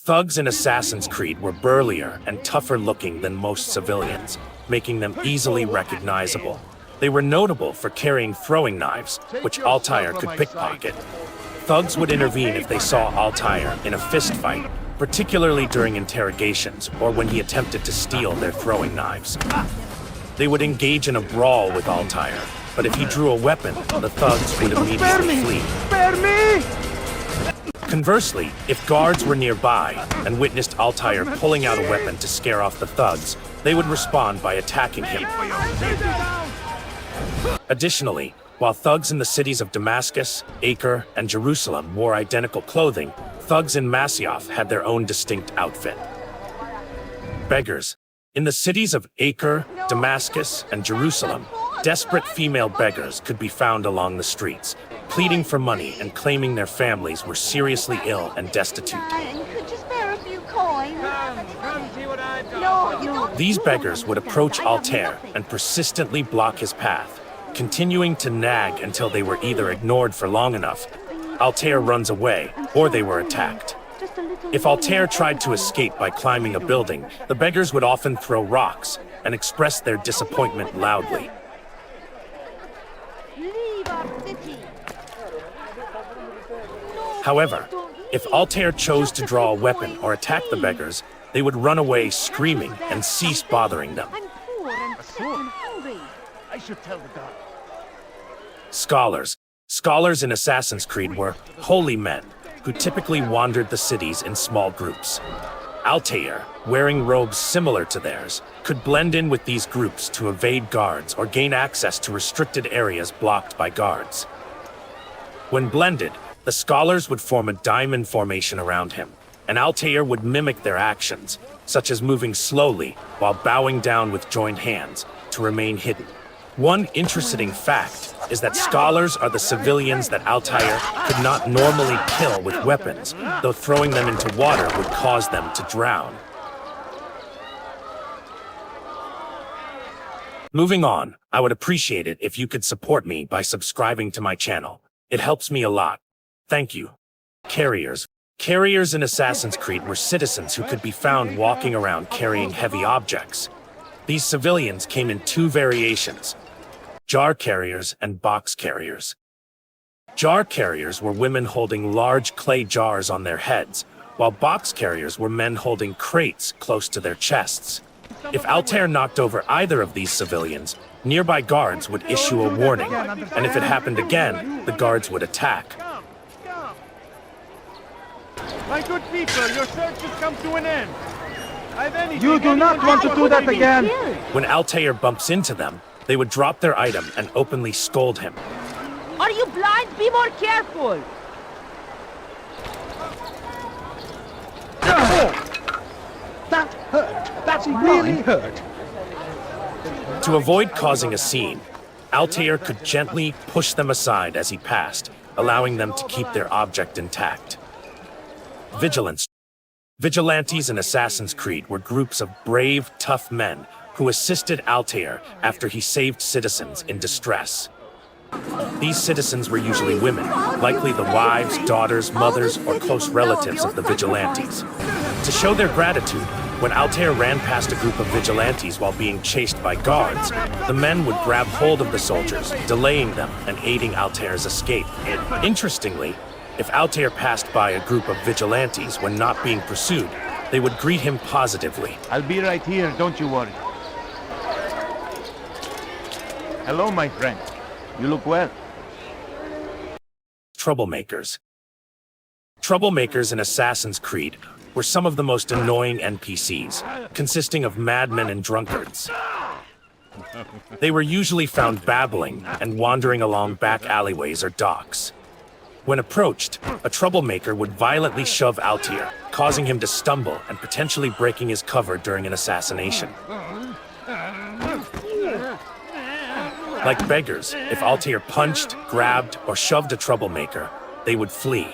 Thugs in Assassin's Creed were burlier and tougher looking than most civilians, making them easily recognizable. They were notable for carrying throwing knives, which Altair could pickpocket. Thugs would intervene if they saw Altair in a fistfight, particularly during interrogations or when he attempted to steal their throwing knives. They would engage in a brawl with Altair, but if he drew a weapon, the thugs would immediately flee. Spare me! Conversely, if guards were nearby and witnessed Altair pulling out a weapon to scare off the thugs, they would respond by attacking him. Additionally, while thugs in the cities of Damascus, Acre, and Jerusalem wore identical clothing, thugs in Masyaf had their own distinct outfit. Beggars. In the cities of Acre, Damascus, and Jerusalem, desperate female beggars could be found along the streets, pleading for money and claiming their families were seriously ill and destitute. Could you spare a few coins? Come see what I've got. No. These beggars would approach Altair and persistently block his path, continuing to nag until they were either ignored for long enough, Altair runs away, or they were attacked. If Altair tried to escape by climbing a building, the beggars would often throw rocks and express their disappointment loudly. Leave our city. However, if Altair chose to draw a weapon or attack the beggars, they would run away screaming and cease bothering them. I'm poor and sick and hungry. I should tell the guard. Scholars. Scholars in Assassin's Creed were holy men who typically wandered the cities in small groups. Altair, wearing robes similar to theirs, could blend in with these groups to evade guards or gain access to restricted areas blocked by guards. When blended, the scholars would form a diamond formation around him, and Altair would mimic their actions, such as moving slowly while bowing down with joined hands to remain hidden. One interesting fact is that scholars are the civilians that Altair could not normally kill with weapons, though throwing them into water would cause them to drown. Moving on, I would appreciate it if you could support me by subscribing to my channel. It helps me a lot. Thank you. Carriers. Carriers in Assassin's Creed were citizens who could be found walking around carrying heavy objects. These civilians came in two variations: jar carriers and box carriers. Jar carriers were women holding large clay jars on their heads, while box carriers were men holding crates close to their chests. If Altair knocked over either of these civilians, nearby guards would issue a warning, and if it happened again, the guards would attack. My good people, your search has come to an end. You do not want to do that again. When Altair bumps into them, they would drop their item and openly scold him. Are you blind? Be more careful. That hurt. That's really hurt. To avoid causing a scene, Altair could gently push them aside as he passed, allowing them to keep their object intact. Vigilance. Vigilantes in Assassin's Creed were groups of brave, tough men who assisted Altair after he saved citizens in distress. These citizens were usually women, likely the wives, daughters, mothers, or close relatives of the vigilantes. To show their gratitude, when Altair ran past a group of vigilantes while being chased by guards, the men would grab hold of the soldiers, delaying them and aiding Altair's escape. Interestingly, if Altair passed by a group of vigilantes when not being pursued, they would greet him positively. I'll be right here, don't you worry. Hello, my friend. You look well. Troublemakers. Troublemakers in Assassin's Creed were some of the most annoying NPCs, consisting of madmen and drunkards. They were usually found babbling and wandering along back alleyways or docks. When approached, a troublemaker would violently shove Altair, causing him to stumble and potentially breaking his cover during an assassination. Like beggars, if Altair punched, grabbed, or shoved a troublemaker, they would flee.